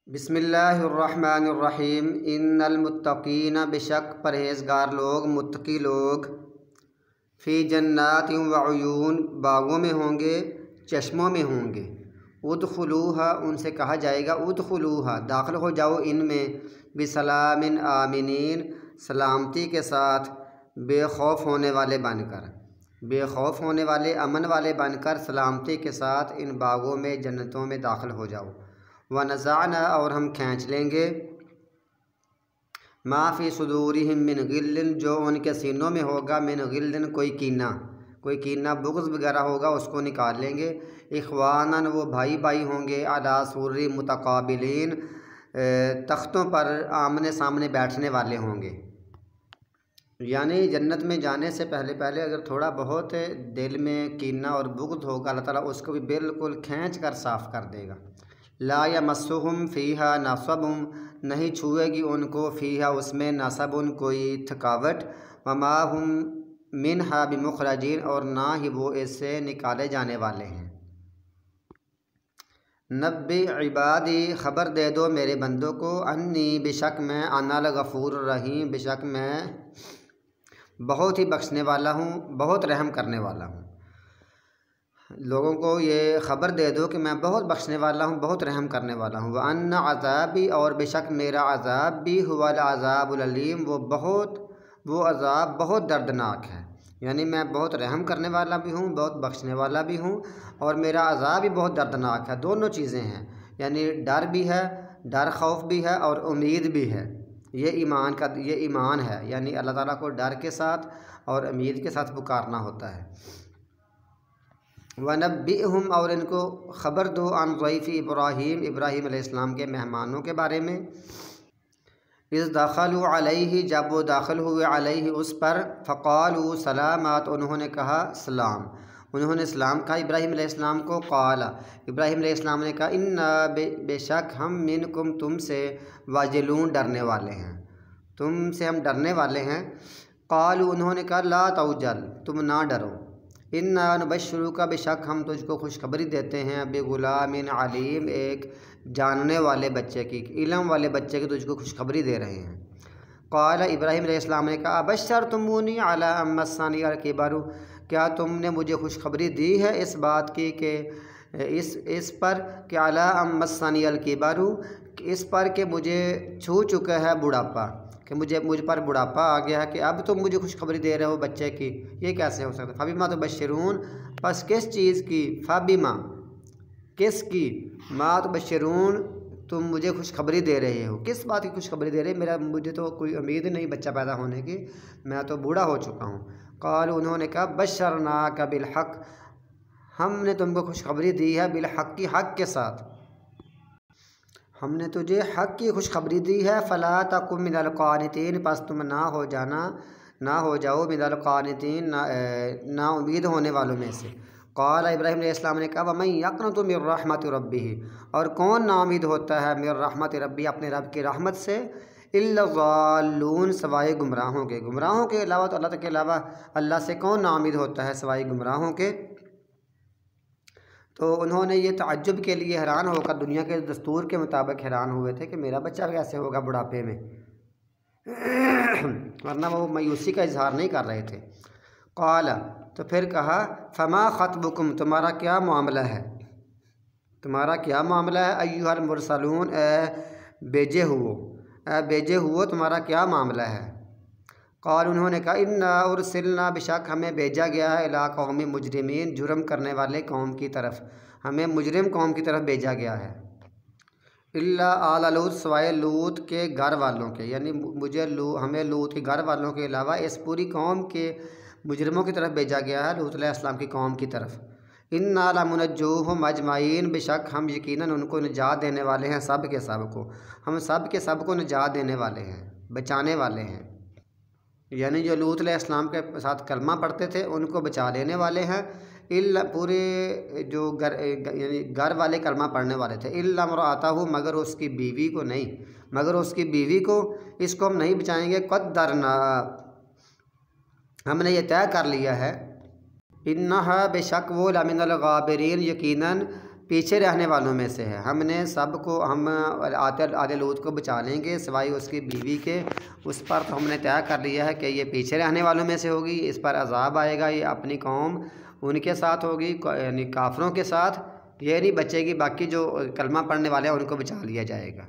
بسم اللہ الرحمن الرحیم۔ ان المتقین، بشک پرہیزگار لوگ، متقی لوگ، فی جنات و عیون، باغوں میں ہوں گے، چشموں میں ہوں گے۔ ادخلوہا، ان سے کہا جائے گا ادخلوہا، داخل ہو جاؤ ان میں، بسلام آمنین، سلامتی کے ساتھ، بے خوف ہونے والے بن کر، بے خوف ہونے والے، امن والے بن کر سلامتی کے ساتھ ان باغوں میں، جنتوں میں داخل ہو جاؤ۔ وَنَزَعْنَا، اور ہم کھینچ لیں گے، مَا فِي صُدُورِهِم مِّن غِلٍّ، جو ان کے سینوں میں ہوگا، من غِلٍّ، کوئی کینہ بغض وغیرہ ہوگا، اس کو نکال لیں گے۔ اخواناً، وہ بھائی بھائی ہوں گے، علی سرر متقابلین، تختوں پر آمنے سامنے بیٹھنے والے ہوں گے۔ یعنی جنت میں جانے سے پہلے اگر تھوڑا بہت دل میں کینہ اور بغض ہوگا، اللہ تعالیٰ اس کو بھی بالکل کھینچ کر صاف کر دے گا۔ لا یمسہم فیہا نصب، نہیں چھوئے گی ان کو، فیہا اس میں، نصب، کوئی تھکاوٹ، وما ہم منہا بمخرجین، اور نہ ہی وہ اس سے نکالے جانے والے ہیں۔ نبی عبادی، خبر دے دو میرے بندوں کو، انی، بشک میں، انا الغفور الرحیم، بشک میں بہت ہی بخشنے والا ہوں، بہت رحم کرنے والا ہوں۔ لوگوں کو یہ خبر دے دو کہ میں بہت بخشنے والا ہوں، بہت رحم کرنے والا ہوں۔ وَأَنَّ عَذَابِي، اور بے شک میرا عذاب بھی، هُوَ الْعَذَابُ الْأَلِيمُ، وہ عذاب بہت دردناک ہے۔ یعنی میں بہت رحم کرنے والا بھی ہوں، بہت بخشنے والا بھی ہوں، اور میرا عذاب بھی بہت دردناک ہے۔ دونوں چیزیں ہیں، یعنی ڈر بھی ہے، ڈر خوف بھی ہے، اور امید بھی ہے۔ یہ ایمان ہے، یعنی اللہ تعالیٰ کو ڈر کے ساتھ اور امید کے ساتھ پکارنا ہوتا ہے۔ وَنَبِّئْهُمْ، اور ان کو خبر دو، عن ضیف ابراہیم، ابراہیم علیہ السلام کے مہمانوں کے بارے میں۔ اذ دخلوا علیہ، جب وہ داخل ہوئے، علیہ اس پر، فقالوا سلامات، انہوں نے کہا سلام، انہوں نے سلام کہا ابراہیم علیہ السلام کو۔ قال، ابراہیم علیہ السلام نے کہا، انا، بے شک ہم، منکم، تم سے، واجلون، ڈرنے والے ہیں، تم سے ہم ڈرنے والے ہیں۔ قالوا، انہوں نے کہا، لا توجل، تم نہ ڈرو، انا نبشرک، بے شک ہم تجھ کو خوشخبری دیتے ہیں، بغلام علیم، ایک جاننے والے بچے کی، علم والے بچے کی تجھ کو خوشخبری دے رہے ہیں۔ قال، ابراہیم علیہ السلام نے کہا، ابشرتمونی علی ان مسنی الکبر، کیا تم نے مجھے خوشخبری دی ہے اس بات کی کہ اس پر کہ علی ان مسنی الکبر، اس پر کہ مجھے چھو چکا ہے بڑھاپا، کہ مجھ پر بڑھاپا آ گیا ہے، کہ اب تم مجھے خوشخبری دے رہے ہو بچے کی، یہ کیسے ہو سکتا ہے؟ فبما تبشرون، پس کس چیز کی، فبما، کس کی، ما تبشرون، تم مجھے خوشخبری دے رہے ہو، کس بات کی خوشخبری دے رہے؟ مجھے تو کوئی امید نہیں بچہ پیدا ہونے کی، میں تو بوڑھا ہو چکا ہوں۔ قالوا، انہوں نے کہا، بشرناک بالحق، ہم نے تم کو خوشخبری دی ہے، بالحق کی، حق کے ساتھ، ہم نے تجھے حق کی خوشخبری دی ہے۔ فلا تکن من القانتین، پس تم نہ ہو جاؤ، من القانتین، نا امید ہونے والوں میں سے۔ قال، ابراہیم علیہ السلام نے کہا، ومن یقنط من رحمت ربہ، اور کون نا امید ہوتا ہے، من رحمت ربی، اپنے رب کی رحمت سے، الا الضالون، سوائے گمراہوں کے، گمراہوں کے علاوہ، تو اللہ کے علاوہ اللہ سے کون نا امید ہوتا ہے سوائے گمراہوں کے؟ تو انہوں نے یہ تعجب کے لیے حیران ہو کر، دنیا کے دستور کے مطابق حیران ہوئے تھے کہ میرا بچہ کیسے ہوگا بڑھاپے میں، ورنہ وہ مایوسی کا اظہار نہیں کر رہے تھے۔ قال، تو پھر کہا، فما خطبکم، تمہارا کیا معاملہ ہے، تمہارا کیا معاملہ ہے، ایھا المرسلون، اے بیجے ہوئے، تمہارا کیا معاملہ ہے؟ قال، انہوں نے کہا، انا ارسلنا، بشک ہمیں بھیجا گیا ہے، الی قوم مجرمین، جرم کرنے والے قوم کی طرف، ہمیں مجرم قوم کی طرف بھیجا گیا ہے۔ الا آل لوط، سوائے لوط کے گھر والوں کے، یعنی ہمیں لوط کے گھر والوں کے علاوہ اس پوری قوم کے مجرموں کی طرف بھیجا گیا ہے، لوط علیہ السلام کی قوم کی طرف۔ انا لمنجوہم اجمعین، بشک ہم یقیناً ان کو نجات دینے والے ہیں، سب کے سب کو، ہم سب کے سب کو نجات دینے والے ہیں، بچانے والے ہیں۔ یعنی جو لوط علیہ السلام کے ساتھ کلمہ پڑھتے تھے ان کو بچا لینے والے ہیں، پورے جو یعنی گھر والے کلمہ پڑھنے والے تھے، الا امرأتہ، مگر اس کی بیوی کو نہیں، مگر اس کی بیوی کو، اس کو ہم نہیں بچائیں گے۔ قدرنا، ہم نے یہ طے کر لیا ہے، انہا، بے شک وہ، لمن الغابرین، یقیناً پیچھے رہنے والوں میں سے ہے۔ ہم نے سب کو ہم آدِ لوط کو بچا لیں گے سوائے اس کی بیوی کے، اس پر تو ہم نے طے کر لیا ہے کہ یہ پیچھے رہنے والوں میں سے ہوگی، اس پر عذاب آئے گا، یہ اپنی قوم ان کے ساتھ ہوگی، یعنی کافروں کے ساتھ یہ نہیں بچے گی، باقی جو کلمہ پڑھنے والے ہیں ان کو بچا لیا جائے گا۔